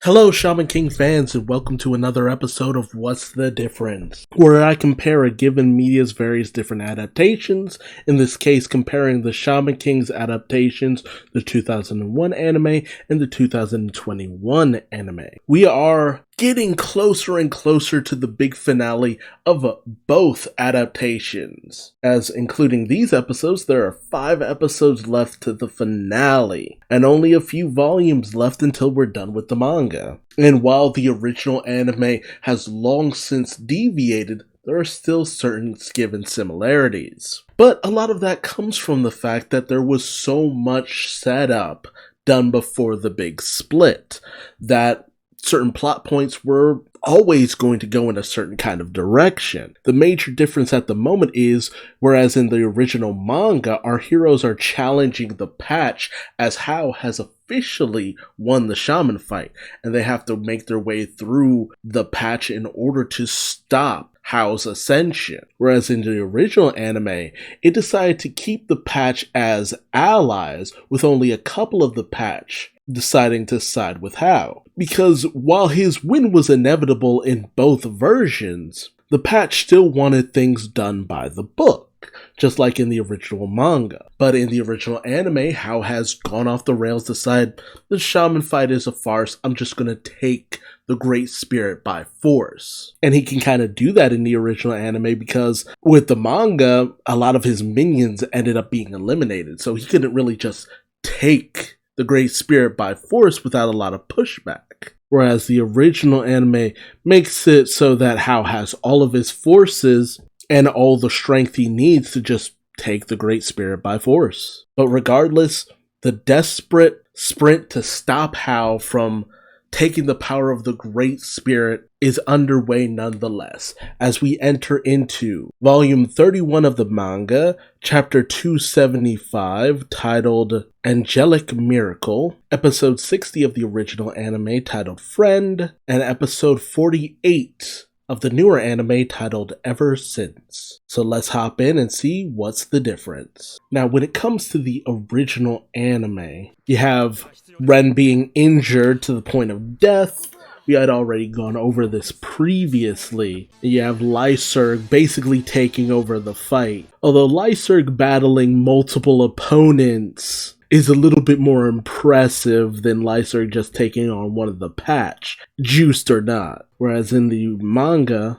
Hello, Shaman King fans, and welcome to another episode of What's the Difference, where I compare a given media's various different adaptations, in this case comparing the Shaman King's adaptations, the 2001 anime and the 2021 anime. We are getting closer and closer to the big finale of both adaptations. As including these episodes, there are 5 episodes left to the finale, and only a few volumes left until we're done with the manga. And while the original anime has long since deviated, there are still certain given similarities. But a lot of that comes from the fact that there was so much setup done before the big split that certain plot points were always going to go in a certain kind of direction. The major difference at the moment is, whereas in the original manga, our heroes are challenging the patch as Hao has officially won the shaman fight, and they have to make their way through the patch in order to stop Hao's ascension. Whereas in the original anime, it decided to keep the patch as allies, with only a couple of the patch deciding to side with Hao. Because while his win was inevitable in both versions, the patch still wanted things done by the book, just like in the original manga. But in the original anime, Hao has gone off the rails, decided the shaman fight is a farce, I'm just gonna take the Great Spirit by force. And he can kind of do that in the original anime because with the manga, a lot of his minions ended up being eliminated, so he couldn't really just take the Great Spirit by force without a lot of pushback. Whereas the original anime makes it so that Hao has all of his forces and all the strength he needs to just take the Great Spirit by force. But regardless, the desperate sprint to stop Hao from taking the power of the Great Spirit is underway nonetheless, as we enter into volume 31 of the manga, chapter 275, titled Angelic Miracle, episode 60 of the original anime titled Friend, and episode 48 of the newer anime titled Ever Since. So let's hop in and see what's the difference. Now, when it comes to the original anime, you have Ren being injured to the point of death. We had already gone over this previously. You have Lyserg basically taking over the fight. Although Lyserg battling multiple opponents is a little bit more impressive than Lyserg just taking on one of the patch, juiced or not. Whereas in the manga,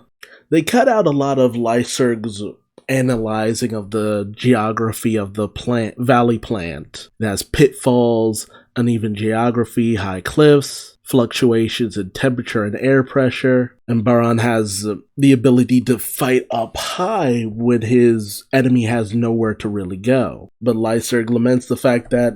they cut out a lot of Lyserg's analyzing of the geography of the valley plant. It has pitfalls, uneven geography, high cliffs, fluctuations in temperature and air pressure, and Baran has the ability to fight up high when his enemy has nowhere to really go. But Lyserg laments the fact that,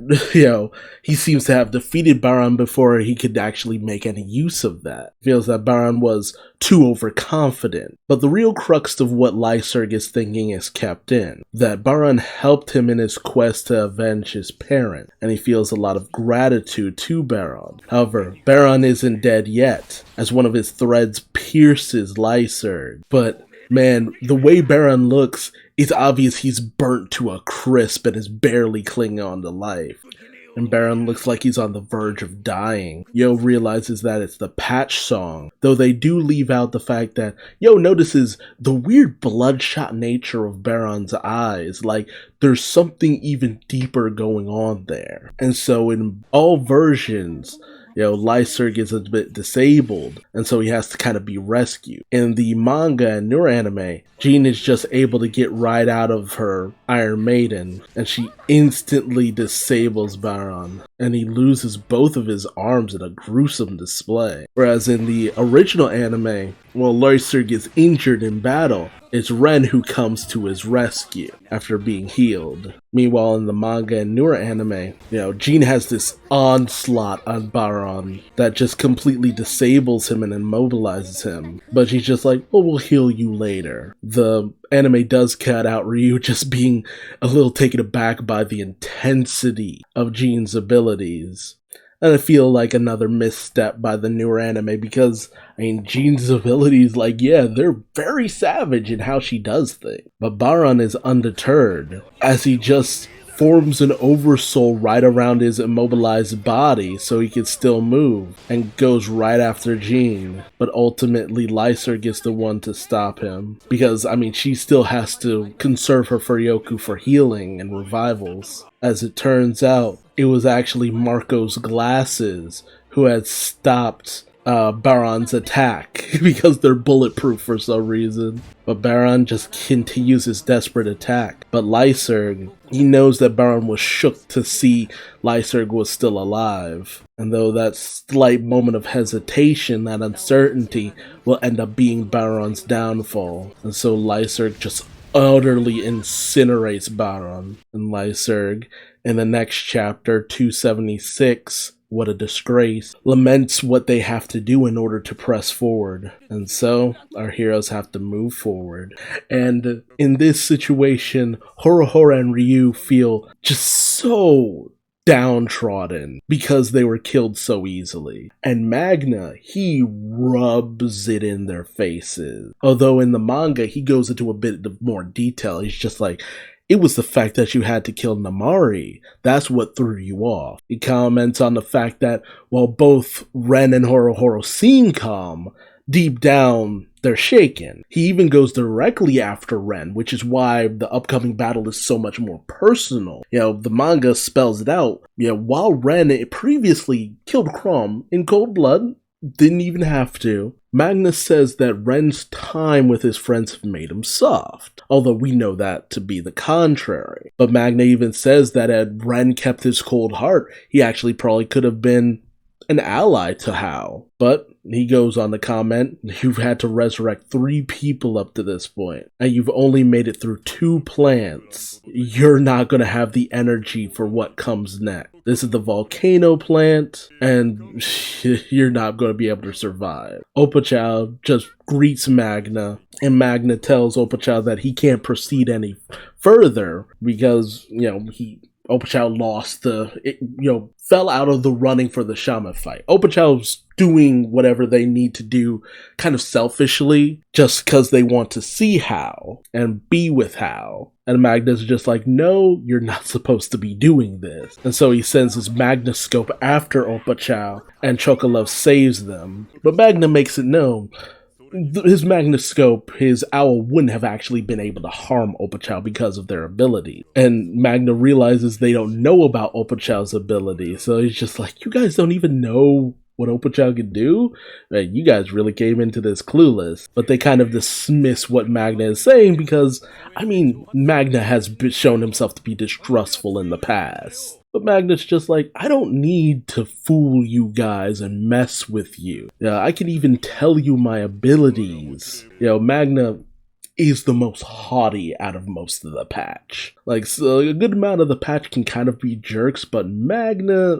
he seems to have defeated Baran before he could actually make any use of that. Feels that Baran was too overconfident. But the real crux of what Lyserg is thinking is kept in, that Baran helped him in his quest to avenge his parent, and he feels a lot of gratitude to Baran. However, Baran isn't dead yet, as one of his threads pierces Lyserg. But man, the way Baran looks, it's obvious he's burnt to a crisp and is barely clinging on to life. And Baran looks like he's on the verge of dying. Yo realizes that it's the patch song, though they do leave out the fact that Yo notices the weird bloodshot nature of Baran's eyes, like there's something even deeper going on there. And so in all versions, Lyserg is a bit disabled, and so he has to kind of be rescued. In the manga and newer anime, Jean is just able to get right out of her Iron Maiden, and she instantly disables Baran, and he loses both of his arms in a gruesome display. Whereas in the original anime, while Lyserg is injured in battle, it's Ren who comes to his rescue after being healed. Meanwhile, in the manga and newer anime, Jean has this onslaught on Baran that just completely disables him and immobilizes him. But she's just like, well, we'll heal you later. The anime does cut out Ryu just being a little taken aback by the intensity of Jean's abilities. And I feel like another misstep by the newer anime because, Jean's abilities, they're very savage in how she does things. But Baran is undeterred, as he just forms an oversoul right around his immobilized body so he can still move, and goes right after Jean. But ultimately, Lyserg is the one to stop him, because, I mean, she still has to conserve her Furyoku for healing and revivals. As it turns out, it was actually Marco's glasses who had stopped Baron's attack because they're bulletproof for some reason. But Baron just continues his desperate attack. But Lyserg, he knows that Baron was shook to see Lyserg was still alive. And though that slight moment of hesitation, that uncertainty, will end up being Baron's downfall. And so Lyserg just utterly incinerates Baron. And Lyserg, in the next chapter, 276, What a Disgrace, laments what they have to do in order to press forward. And so, our heroes have to move forward. And in this situation, Horohoro and Ryu feel just so downtrodden because they were killed so easily. And Magna, he rubs it in their faces. Although in the manga, he goes into a bit more detail. He's just like, it was the fact that you had to kill Namari. That's what threw you off. He comments on the fact that while both Ren and Horohoro seem calm, deep down, they're shaken. He even goes directly after Ren, which is why the upcoming battle is so much more personal. You know, the manga spells it out. You know, while Ren previously killed Chrom in cold blood, didn't even have to, Magnus says that Ren's time with his friends have made him soft, although we know that to be the contrary. But Magna even says that had Ren kept his cold heart, he actually probably could have been an ally to Hao. But he goes on to comment, you've had to resurrect 3 people up to this point, and you've only made it through 2 plants. You're not going to have the energy for what comes next. This is the volcano plant, and you're not going to be able to survive. Opachao just greets Magna, and Magna tells Opachao that he can't proceed any further because, Opachao lost fell out of the running for the Shaman fight. Opachao's doing whatever they need to do kind of selfishly just because they want to see Hao and be with Hao. And Magna's just like, no, you're not supposed to be doing this. And so he sends his Magnascope after Opachao, and Chocolove saves them. But Magna makes it known his Magnascope, his owl, wouldn't have actually been able to harm Opachao because of their ability. And Magna realizes they don't know about Opachao's ability, so he's just like, you guys don't even know what Opachao can do? Man, you guys really came into this clueless. But they kind of dismiss what Magna is saying because, Magna has shown himself to be distrustful in the past. But Magna's just like, I don't need to fool you guys and mess with you. I can even tell you my abilities. Magna is the most haughty out of most of the patch. So a good amount of the patch can kind of be jerks, but Magna,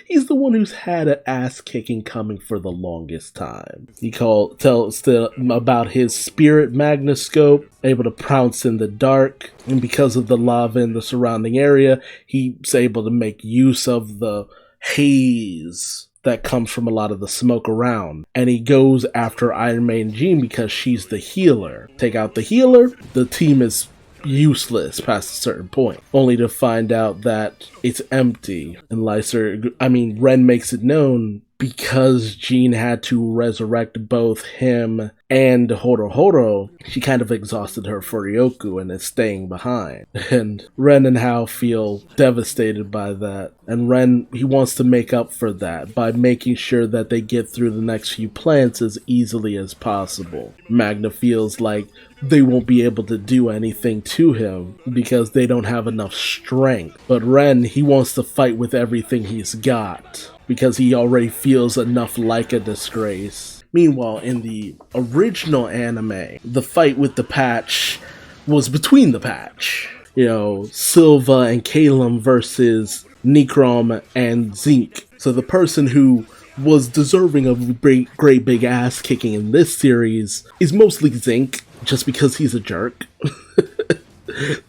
he's the one who's had an ass kicking coming for the longest time. He tells about his spirit Magnascope, able to pounce in the dark, and because of the lava in the surrounding area, he's able to make use of the haze that comes from a lot of the smoke around. And he goes after Iron Man Jean because she's the healer. Take out the healer, the team is useless past a certain point, only to find out that it's empty. And Ren makes it known because Jean had to resurrect both him and Horohoro, she kind of exhausted her Furyoku and is staying behind. And Ren and Hao feel devastated by that. And Ren, he wants to make up for that by making sure that they get through the next few plants as easily as possible. Magna feels like they won't be able to do anything to him because they don't have enough strength. But Ren, he wants to fight with everything he's got because he already feels enough like a disgrace. Meanwhile, in the original anime, the fight with the patch was between the patch. Silva and Calum versus Necrom and Zinc. So the person who was deserving of great big ass kicking in this series is mostly Zinc, just because he's a jerk.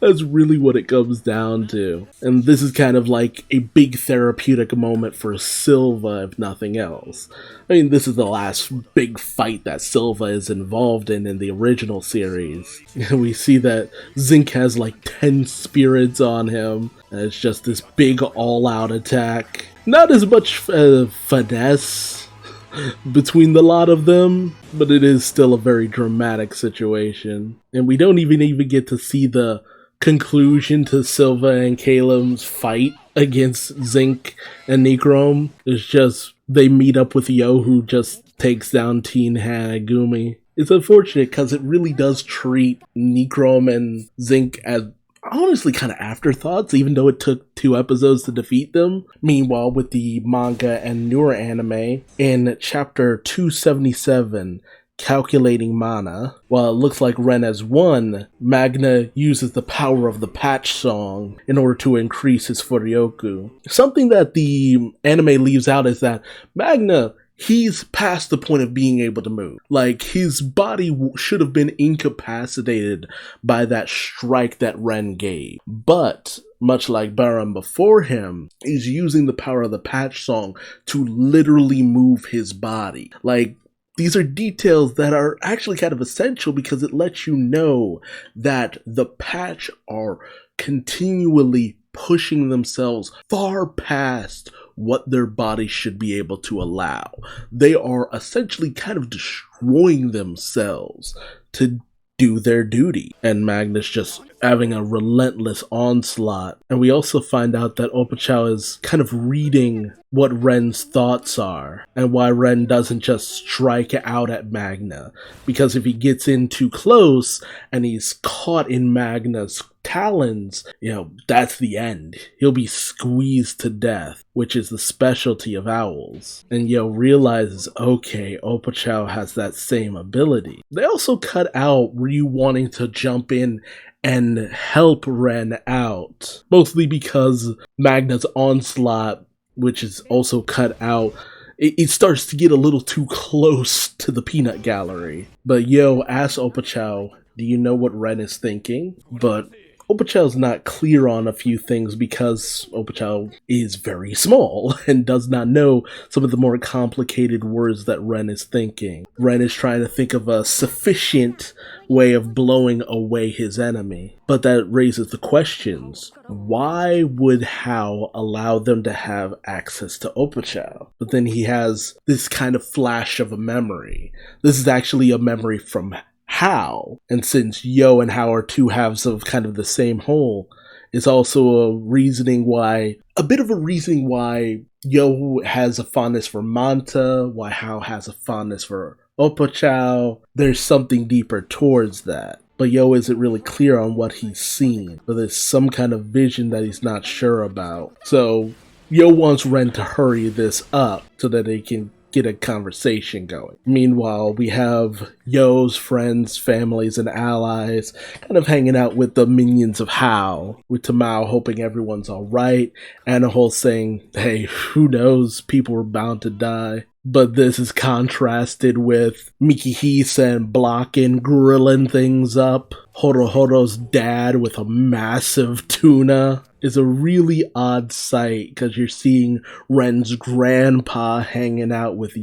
That's really what it comes down to. And this is kind of like a big therapeutic moment for Silva, if nothing else. I mean, this is the last big fight that Silva is involved in the original series. We see that Zinc has like 10 spirits on him, and it's just this big all-out attack. Not as much finesse between the lot of them, but it is still a very dramatic situation. And we don't even get to see the conclusion to Silva and Caleb's fight against Zinc and Necrom. It's just they meet up with Yo, who just takes down Teen Hanagumi. It's unfortunate because it really does treat Necrom and Zinc as honestly kind of afterthoughts, even though it took 2 episodes to defeat them. Meanwhile, with the manga and newer anime, in chapter 277, Calculating Mana, while it looks like Ren has won, Magna uses the power of the patch song in order to increase his Furyoku. Something that the anime leaves out is that Magna, he's past the point of being able to move. Like, his body should have been incapacitated by that strike that Ren gave. But, much like Baron before him, he's using the power of the patch song to literally move his body. Like, these are details that are actually kind of essential because it lets you know that the patch are continually pushing themselves far past what their body should be able to allow. They are essentially kind of destroying themselves to do their duty. And Magnus just having a relentless onslaught. And we also find out that Opachao is kind of reading what Ren's thoughts are and why Ren doesn't just strike out at Magna. Because if he gets in too close and he's caught in Magna's talons, that's the end. He'll be squeezed to death, which is the specialty of owls. And realizes, okay, Opachao has that same ability. They also cut out Ryu wanting to jump in and help Ren out, mostly because Magna's onslaught, which is also cut out, it starts to get a little too close to the peanut gallery. But asks Opachao, do you know what Ren is thinking? But Opachao's not clear on a few things because Opachao is very small and does not know some of the more complicated words that Ren is thinking. Ren is trying to think of a sufficient way of blowing away his enemy. But that raises the questions. Why would Hao allow them to have access to Opachao? But then he has this kind of flash of a memory. This is actually a memory from Hao, and since Yo and Hao are 2 halves of kind of the same whole, it's also a bit of a reasoning why Yo has a fondness for Manta, why Hao has a fondness for Opachao. There's something deeper towards that. But Yo isn't really clear on what he's seen, but there's some kind of vision that he's not sure about. So Yo wants Ren to hurry this up so that they can get a conversation going. Meanwhile, we have Yo's friends, families, and allies kind of hanging out with the minions of Hao, with Tamao hoping everyone's alright, Anahol saying, hey, who knows, people were bound to die. But this is contrasted with Mikihisa blocking, grilling things up. Horohoro's dad with a massive tuna is a really odd sight because you're seeing Ren's grandpa hanging out with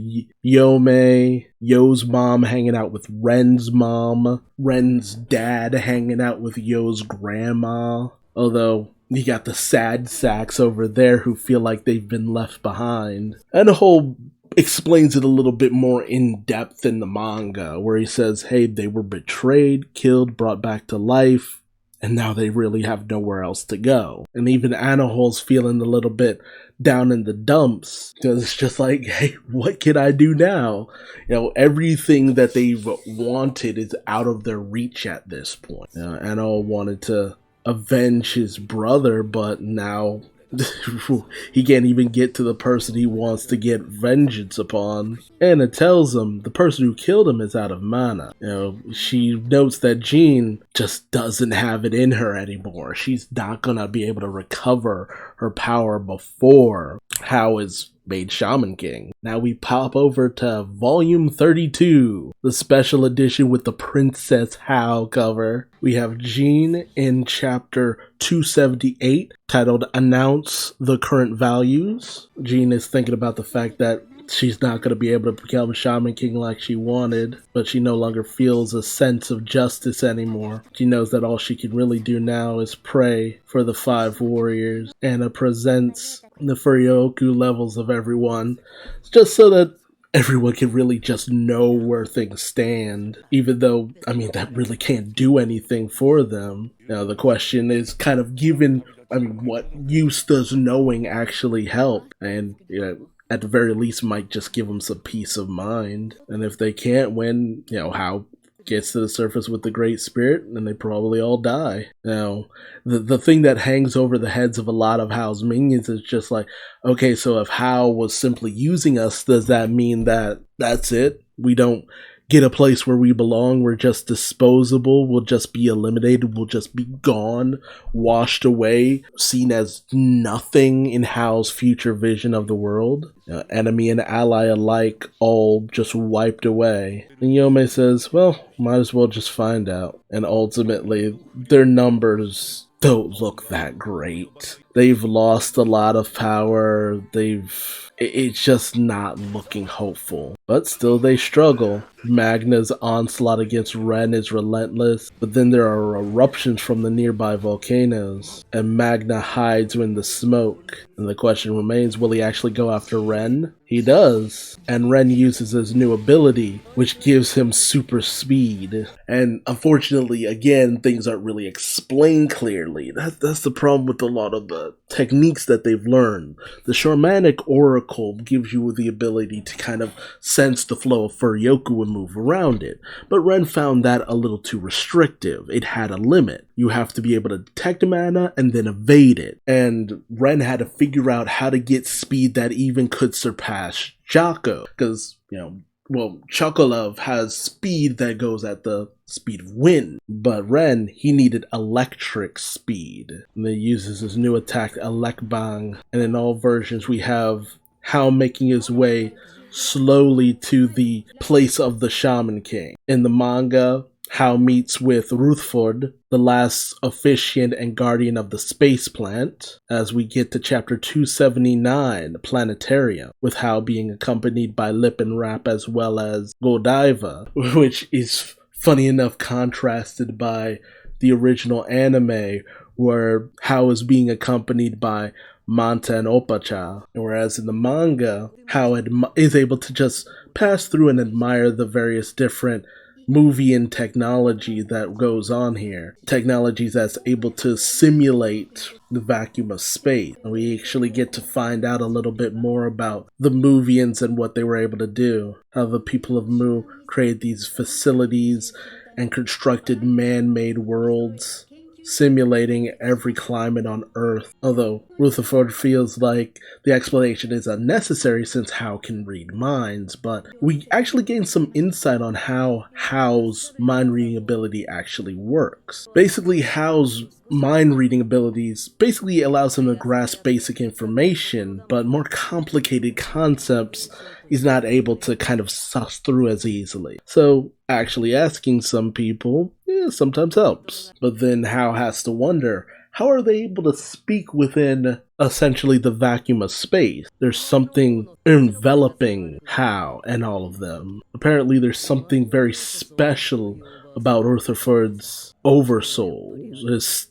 Yomei, Yo's mom hanging out with Ren's mom, Ren's dad hanging out with Yo's grandma. Although you got the sad sacks over there who feel like they've been left behind. And the whole explains it a little bit more in depth in the manga, where he says, hey, they were betrayed, killed, brought back to life, and now they really have nowhere else to go. And even Anahol's feeling a little bit down in the dumps, because it's just like, hey, what can I do now? Everything that they've wanted is out of their reach at this point. Anahol wanted to avenge his brother, but now he can't even get to the person he wants to get vengeance upon. Anna tells him the person who killed him is out of mana. She notes that Jean just doesn't have it in her anymore. She's not gonna be able to recover her power before Hao is made Shaman King. Now we pop over to volume 32, the special edition with the Princess How cover. We have Jean in chapter 278 titled Announce the Current Values. Jean is thinking about the fact that she's not going to be able to become Shaman King like she wanted, but she no longer feels a sense of justice anymore. She knows that all she can really do now is pray for the 5 warriors. Anna presents the Furyoku levels of everyone, just so that everyone can really just know where things stand, even though, that really can't do anything for them. Now, the question is kind of given, what use does knowing actually help? And, at the very least might just give them some peace of mind. And if they can't win, How gets to the surface with the Great Spirit, and they probably all die. Now, the thing that hangs over the heads of a lot of Hao's minions is just like, okay, so if Hao was simply using us, does that mean that that's it? We don't get a place where we belong, we're just disposable, we'll just be eliminated, we'll just be gone, washed away, seen as nothing in Hao's future vision of the world. Enemy and ally alike all just wiped away. And Yome says, well, might as well just find out. And ultimately, their numbers don't look that great. They've lost a lot of power, it's just not looking hopeful. But still they struggle. Magna's onslaught against Ren is relentless, but then there are eruptions from the nearby volcanoes, and Magna hides in the smoke. And the question remains, will he actually go after Ren? He does, and Ren uses his new ability, which gives him super speed. And unfortunately, again, things aren't really explained clearly. That's the problem with a lot of the techniques that they've learned. The Shamanic Oracle gives you the ability to kind of sense the flow of Furyoku and move around it, but Ren found that a little too restrictive. It had a limit. You have to be able to detect mana and then evade it. And Ren had to figure out how to get speed that even could surpass Jocko, because, Chocolove has speed that goes at the speed of wind, but Ren, he needed electric speed. And he uses his new attack, Elekbang, and in all versions we have Hao making his way slowly to the place of the Shaman King. In the manga, Hao meets with Rutherford, the last officiant and guardian of the space plant, as we get to chapter 279, Planetarium, with Hao being accompanied by Lip and Rap as well as Godiva, which is funny enough contrasted by the original anime, where Hao is being accompanied by Manta and Opacha, whereas in the manga, Hao is able to just pass through and admire the various different movie and technology that goes on here. Technologies that's able to simulate the vacuum of space. And we actually get to find out a little bit more about the Movians and what they were able to do. How the people of Mu created these facilities and constructed man-made worlds, simulating every climate on Earth. Although Rutherford feels like the explanation is unnecessary since Hao can read minds, but we actually gain some insight on how Hao's mind-reading ability actually works. Basically, Hao's mind-reading abilities basically allows him to grasp basic information, but more complicated concepts he's not able to kind of suss through as easily. So actually asking some people sometimes helps. But then Hao has to wonder, how are they able to speak within essentially the vacuum of space? There's something enveloping Hao and all of them. Apparently there's something very special about Rutherford's oversoul,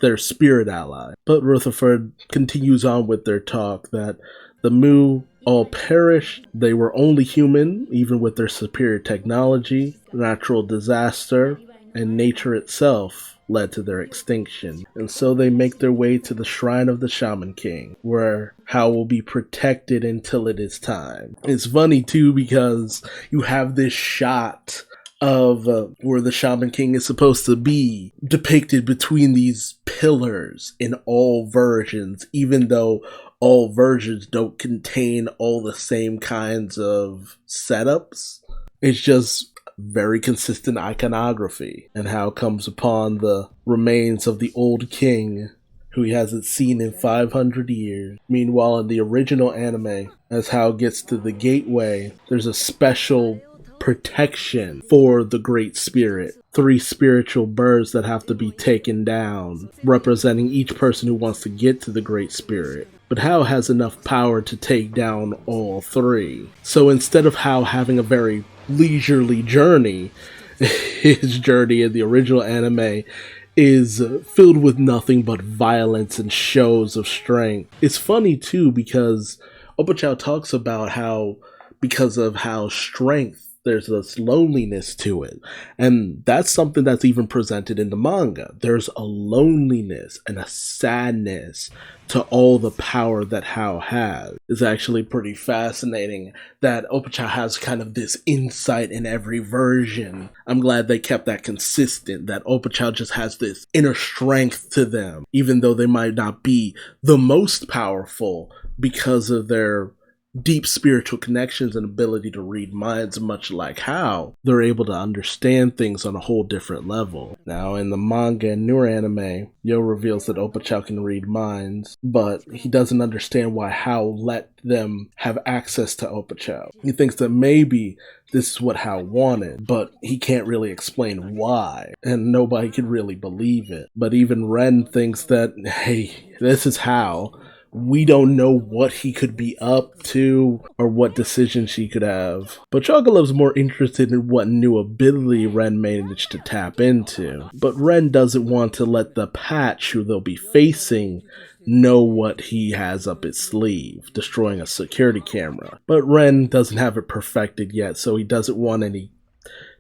their spirit ally. But Rutherford continues on with their talk that the Mu all perished. They were only human, even with their superior technology. Natural disaster and nature itself led to their extinction. And so they make their way to the shrine of the Shaman King, where Hao will be protected until it is time. It's funny too because you have this shot of where the Shaman King is supposed to be depicted between these pillars in all versions, even though all versions don't contain all the same kinds of setups. It's just very consistent iconography, and Hao comes upon the remains of the old king who he hasn't seen in 500 years. Meanwhile, in the original anime, as Hao gets to the gateway, there's a special protection for the Great Spirit. 3 spiritual birds that have to be taken down, representing each person who wants to get to the Great Spirit. But Hao has enough power to take down all 3. So instead of Hao having a very leisurely journey, his journey in the original anime is filled with nothing but violence and shows of strength. It's funny too because Opochao talks about how, because of Hao's strength, there's this loneliness to it. And that's something that's even presented in the manga. There's a loneliness and a sadness to all the power that Hao has. It's actually pretty fascinating that Opochao has kind of this insight in every version. I'm glad they kept that consistent, that Opochao just has this inner strength to them, even though they might not be the most powerful because of their deep spiritual connections and ability to read minds. Much like Hao, they're able to understand things on a whole different level. Now, in the manga and newer anime, Yo reveals that Opochao can read minds, but he doesn't understand why Hao let them have access to Opochao. He thinks that maybe this is what Hao wanted, but he can't really explain why, and nobody can really believe it. But even Ren thinks that, hey, this is Hao. We don't know what he could be up to or what decisions she could have. But Chocolove's more interested in what new ability Ren managed to tap into. But Ren doesn't want to let the Patch, who they'll be facing, know what he has up his sleeve, destroying a security camera. But Ren doesn't have it perfected yet, so he doesn't want any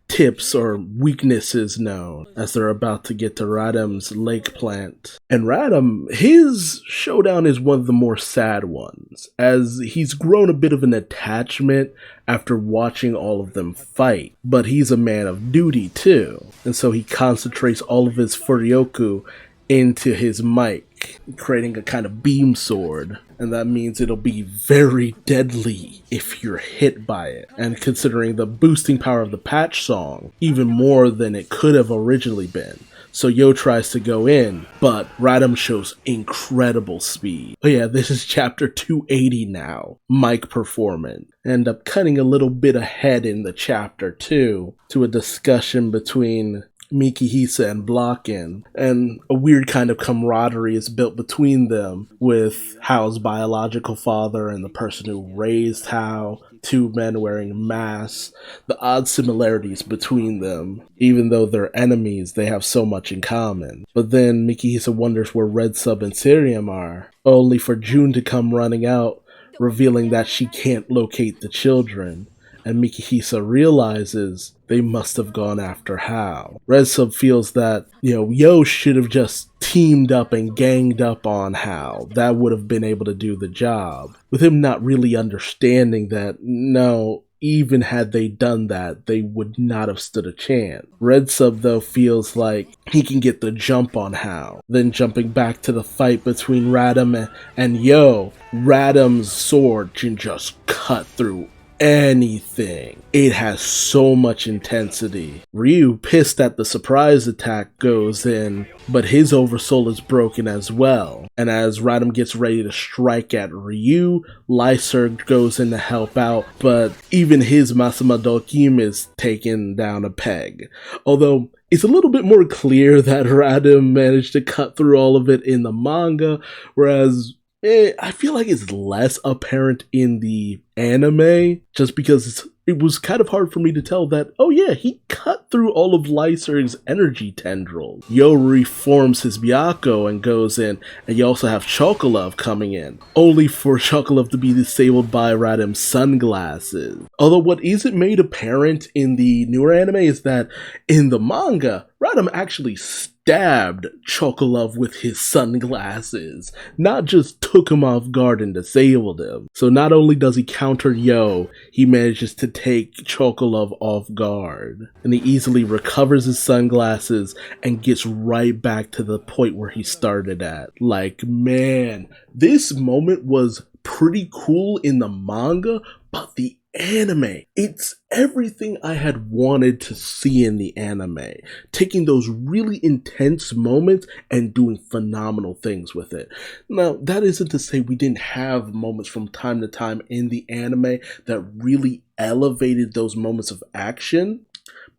tips or weaknesses known, as they're about to get to Radam's lake plant. And Radam, his showdown is one of the more sad ones, as he's grown a bit of an attachment after watching all of them fight. But he's a man of duty too, and so he concentrates all of his Furyoku into his mic, creating a kind of beam sword. And that means it'll be very deadly if you're hit by it. And considering the boosting power of the Patch song, even more than it could have originally been. So Yo tries to go in, but Radam shows incredible speed. Oh yeah, this is chapter 280 now, mic performance. End up cutting a little bit ahead in the chapter 2 to a discussion between Mikihisa and Blocken, and a weird kind of camaraderie is built between them, with Hao's biological father and the person who raised Hao, 2 men wearing masks. The odd similarities between them, even though they're enemies, they have so much in common. But then Mikihisa wonders where Red Sub and Sirium are, only for June to come running out, revealing that she can't locate the children. And Mikihisa realizes they must have gone after Hao. Red Sub feels that, Yo should have just teamed up and ganged up on Hao. That would have been able to do the job. With him not really understanding that, no, even had they done that, they would not have stood a chance. Red Sub, though, feels like he can get the jump on Hao. Then jumping back to the fight between Radam and Yo, Radam's sword can just cut through anything. It has so much intensity. Ryu, pissed at the surprise attack, goes in, but his oversoul is broken as well. And as Radam gets ready to strike at Ryu, Lyserg goes in to help out, but even his Masama Dokim is taken down a peg. Although it's a little bit more clear that Radam managed to cut through all of it in the manga, whereas I feel like it's less apparent in the anime, just because it was kind of hard for me to tell that, oh yeah, he cut through all of Lyserg's energy tendrils. Yo reforms his Byakko and goes in, and you also have Chocolove coming in, only for Chocolove to be disabled by Radam's sunglasses. Although what isn't made apparent in the newer anime is that in the manga, Radam actually stabbed Chocolove with his sunglasses, not just took him off guard and disabled him. So not only does he counter Yo, he manages to take Chocolove off guard. And he easily recovers his sunglasses and gets right back to the point where he started at. Like, man, this moment was pretty cool in the manga, but the anime. It's everything I had wanted to see in the anime. Taking those really intense moments and doing phenomenal things with it. Now, that isn't to say we didn't have moments from time to time in the anime that really elevated those moments of action,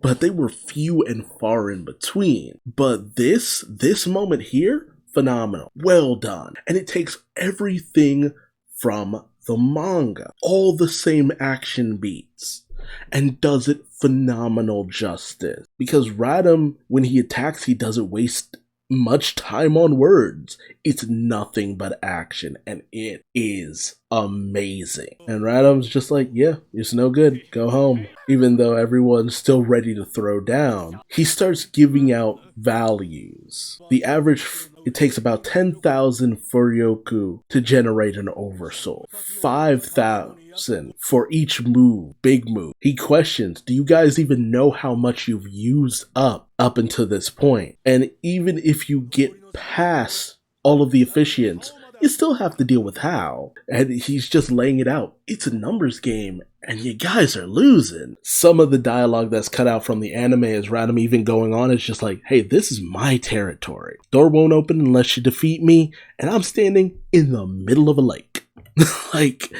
but they were few and far in between. But this moment here, phenomenal. Well done. And it takes everything from the manga, all the same action beats, and does it phenomenal justice. Because Radam, when he attacks, he doesn't waste much time on words. It's nothing but action, and it is amazing. And Radam's just like, yeah, it's no good, go home. Even though everyone's still ready to throw down, he starts giving out values. The average, it takes about 10,000 Furyoku to generate an Oversoul. 5,000 for each move, big move. He questions, do you guys even know how much you've used up until this point? And even if you get past all of the officiants, you still have to deal with how. And he's just laying it out. It's a numbers game, and you guys are losing. Some of the dialogue that's cut out from the anime is Radam even going on. It's just like, hey, this is my territory. Door won't open unless you defeat me, and I'm standing in the middle of a lake. like,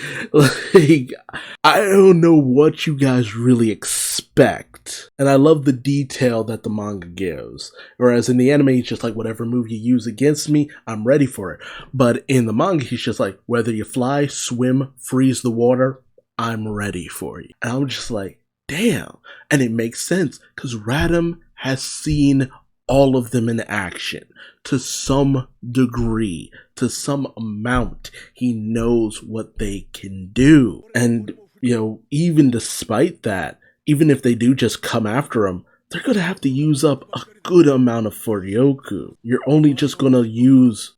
I don't know what you guys really expect. And I love the detail that the manga gives. Whereas in the anime, he's just like, whatever move you use against me, I'm ready for it. But in the manga, he's just like, whether you fly, swim, freeze the water, I'm ready for you. And I'm just like, damn. And it makes sense, because Radam has seen all of them in action to some degree, to some amount. He knows what they can do. And, even despite that, even if they do just come after him, they're going to have to use up a good amount of Furyoku. You're only just going to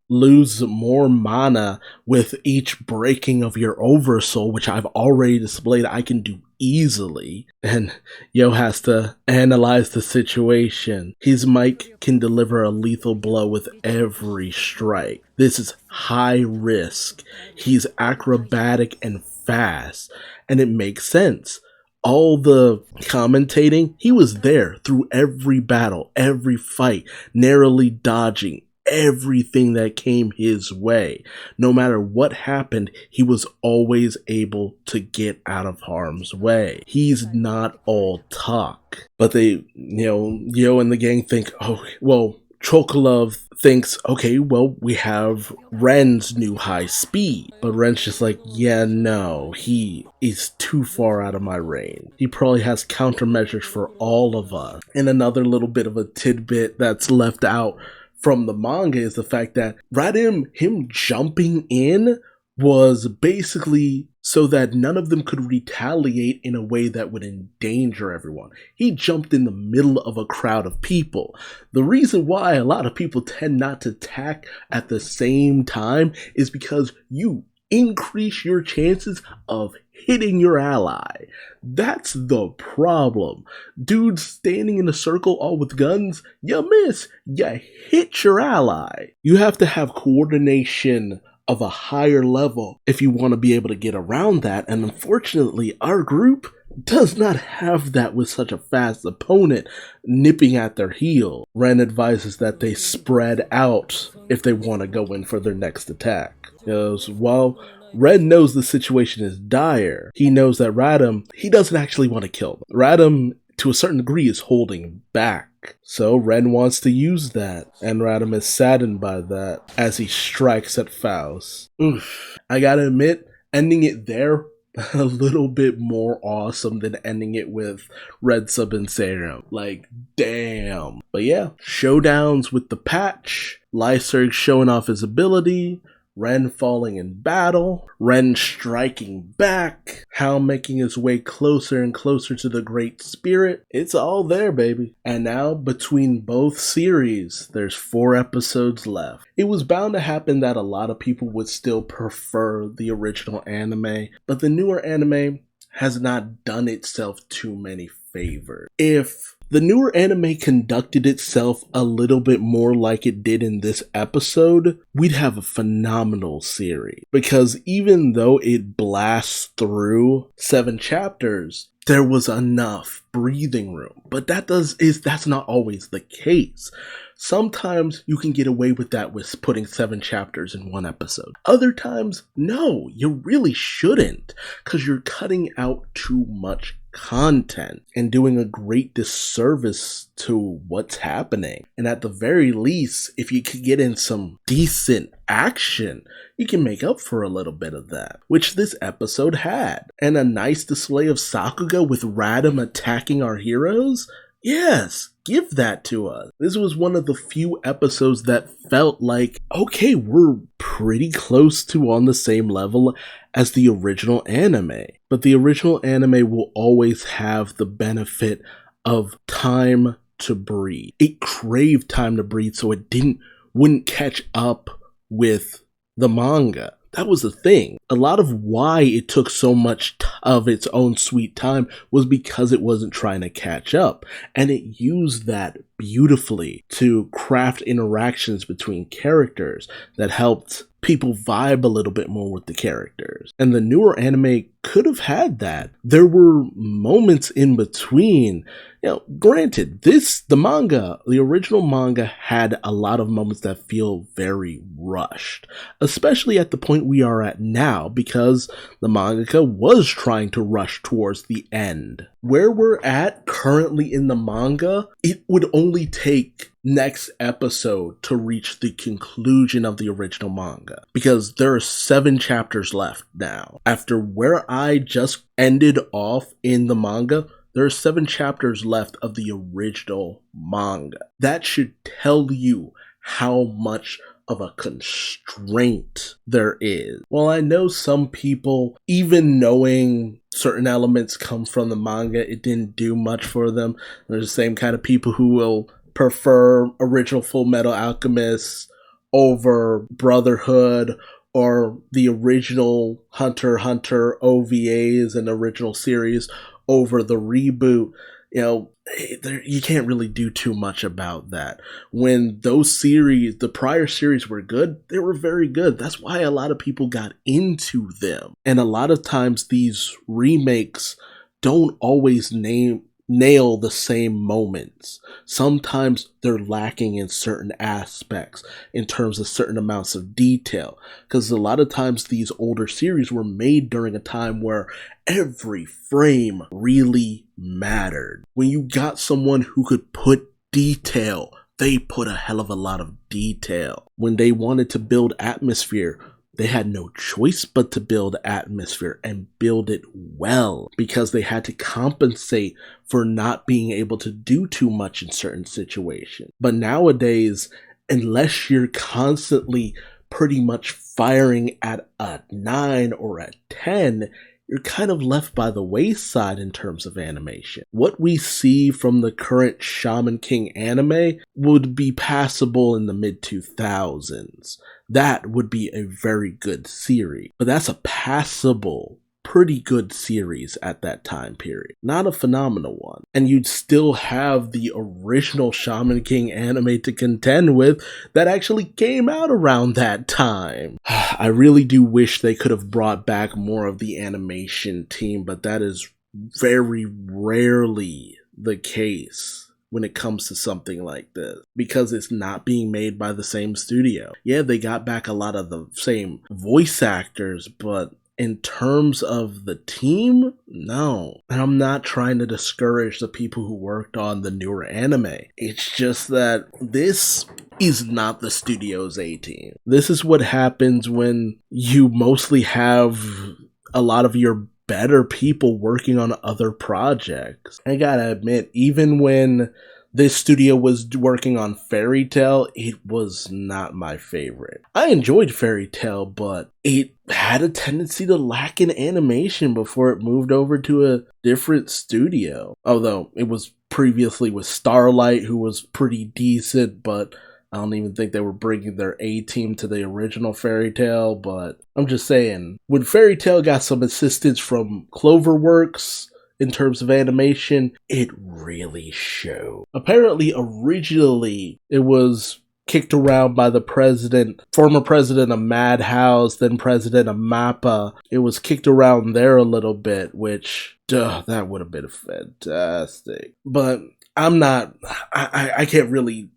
lose more mana with each breaking of your Oversoul, which I've already displayed I can do easily. And Yo has to analyze the situation. His mic can deliver a lethal blow with every strike. This is high risk. He's acrobatic and fast, and it makes sense. All the commentating, he was there through every battle, every fight, narrowly dodging everything that came his way. No matter what happened, he was always able to get out of harm's way. He's not all talk. But they, Yo and the gang think, oh, well, Chokolov thinks, okay, well, we have Ren's new high speed. But Ren's just like, yeah, no, he is too far out of my range. He probably has countermeasures for all of us. And another little bit of a tidbit that's left out from the manga is the fact that Radam, him jumping in, was basically so that none of them could retaliate in a way that would endanger everyone. He jumped in the middle of a crowd of people. The reason why a lot of people tend not to attack at the same time is because you increase your chances of hitting your ally. That's the problem. Dudes standing in a circle all with guns, you miss, you hit your ally. You have to have coordination of a higher level if you want to be able to get around that, and unfortunately our group does not have that with such a fast opponent nipping at their heel. Ren advises that they spread out if they want to go in for their next attack. While Ren knows the situation is dire, he knows that Radam, he doesn't actually want to kill them. Radam, to a certain degree, is holding back. So Ren wants to use that, and Radam is saddened by that as he strikes at Faust. Oof. I gotta admit, ending it there a little bit more awesome than ending it with Red Sub and Serum. Like, damn. But yeah, showdowns with the patch, Lyserg showing off his ability, Ren falling in battle, Ren striking back, Hal making his way closer and closer to the Great Spirit. It's all there, baby. And now, between both series, there's 4 episodes left. It was bound to happen that a lot of people would still prefer the original anime, but the newer anime has not done itself too many favor. If the newer anime conducted itself a little bit more like it did in this episode, we'd have a phenomenal series. Because even though it blasts through 7 chapters, there was enough breathing room. But that's not always the case. Sometimes you can get away with that with putting 7 chapters in one episode. Other times, no, you really shouldn't, because you're cutting out too much content and doing a great disservice to what's happening. And at the very least, if you could get in some decent action, you can make up for a little bit of that, which this episode had. And a nice display of Sakuga with Radam attacking our heroes? Yes, give that to us. This was one of the few episodes that felt like, okay, we're pretty close to on the same level as the original anime. But the original anime will always have the benefit of time to breathe. It craved time to breathe, so it wouldn't catch up with the manga. That was the thing. A lot of why it took so much of its own sweet time was because it wasn't trying to catch up. And it used that beautifully to craft interactions between characters that helped people vibe a little bit more with the characters. And the newer anime could have had that. There were moments in between. Granted, the original manga had a lot of moments that feel very rushed, especially at the point we are at now, because the mangaka was trying to rush towards the end. Where we're at currently in the manga, it would only take next episode to reach the conclusion of the original manga, because there are 7 chapters left now. After where I just ended off in the manga, there are 7 chapters left of the original manga. That should tell you how much of a constraint there is. Well, I know some people, even knowing certain elements come from the manga, it didn't do much for them. There's the same kind of people who will prefer original Full Metal Alchemist over Brotherhood, or the original Hunter x Hunter OVAs and original series over the reboot. You can't really do too much about that. When those series, the prior series, were good, they were very good. That's why a lot of people got into them. And a lot of times these remakes don't always nail the same moments. Sometimes they're lacking in certain aspects in terms of certain amounts of detail, because a lot of times these older series were made during a time where every frame really mattered. When you got someone who could put detail, they put a hell of a lot of detail. When they wanted to build atmosphere, they had no choice but to build atmosphere and build it well, because they had to compensate for not being able to do too much in certain situations. But nowadays, unless you're constantly pretty much firing at a 9 or a 10, you're kind of left by the wayside in terms of animation. What we see from the current Shaman King anime would be passable in the mid-2000s. That would be a very good series. But that's a passable, pretty good series at that time period. Not a phenomenal one. And you'd still have the original Shaman King anime to contend with that actually came out around that time. I really do wish they could have brought back more of the animation team, but that is very rarely the case when it comes to something like this, because it's not being made by the same studio. Yeah, they got back a lot of the same voice actors, but in terms of the team, no. And I'm not trying to discourage the people who worked on the newer anime. It's just that this is not the studio's A-team. This is what happens when you mostly have a lot of your better people working on other projects. I gotta admit, even when this studio was working on Fairy Tail, it was not my favorite. I enjoyed Fairy Tail, but it had a tendency to lack in animation before it moved over to a different studio. Although it was previously with Starlight, who was pretty decent, but I don't even think they were bringing their A-team to the original Fairy Tail. But I'm just saying, when Fairy Tail got some assistance from Cloverworks, in terms of animation, it really showed. Apparently, originally, it was kicked around by the president, former president of Madhouse, then president of MAPPA. It was kicked around there a little bit, which, that would have been fantastic. But I can't really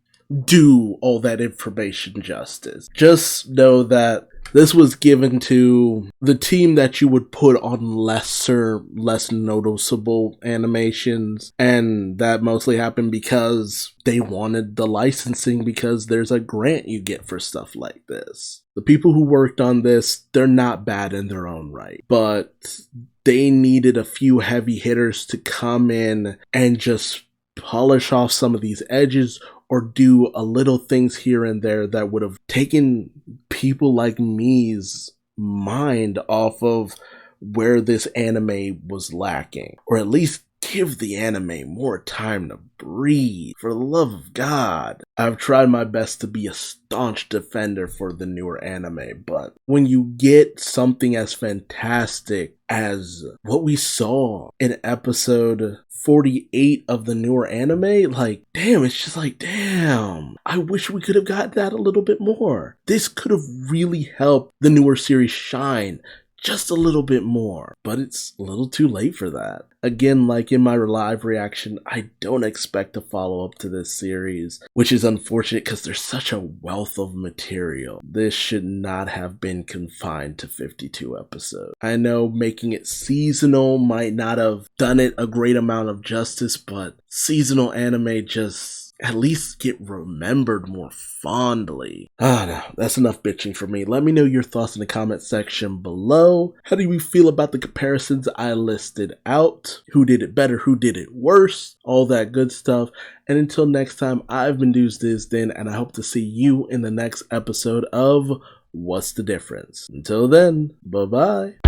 do all that information justice. Just know that this was given to the team that you would put on less noticeable animations, and that mostly happened because they wanted the licensing, because there's a grant you get for stuff like this. The people who worked on this, they're not bad in their own right, but they needed a few heavy hitters to come in and just polish off some of these edges, or do a little things here and there that would have taken people like me's mind off of where this anime was lacking. Or at least give the anime more time to breathe. For the love of God. I've tried my best to be a staunch defender for the newer anime, but when you get something as fantastic as what we saw in episode 48 of the newer anime, like, damn, it's just like, damn, I wish we could have got that a little bit more. This could have really helped the newer series shine just a little bit more, but it's a little too late for that. Again, like in my live reaction, I don't expect a follow-up to this series, which is unfortunate because there's such a wealth of material. This should not have been confined to 52 episodes. I know making it seasonal might not have done it a great amount of justice, but seasonal anime just at least get remembered more fondly. No, that's enough bitching for me. Let me know your thoughts in the comment section below. How do you feel about the comparisons I listed out? Who did it better? Who did it worse? All that good stuff. And until next time, I've been Duuz-Diz-Din, and I hope to see you in the next episode of What's the Difference? Until then, bye-bye.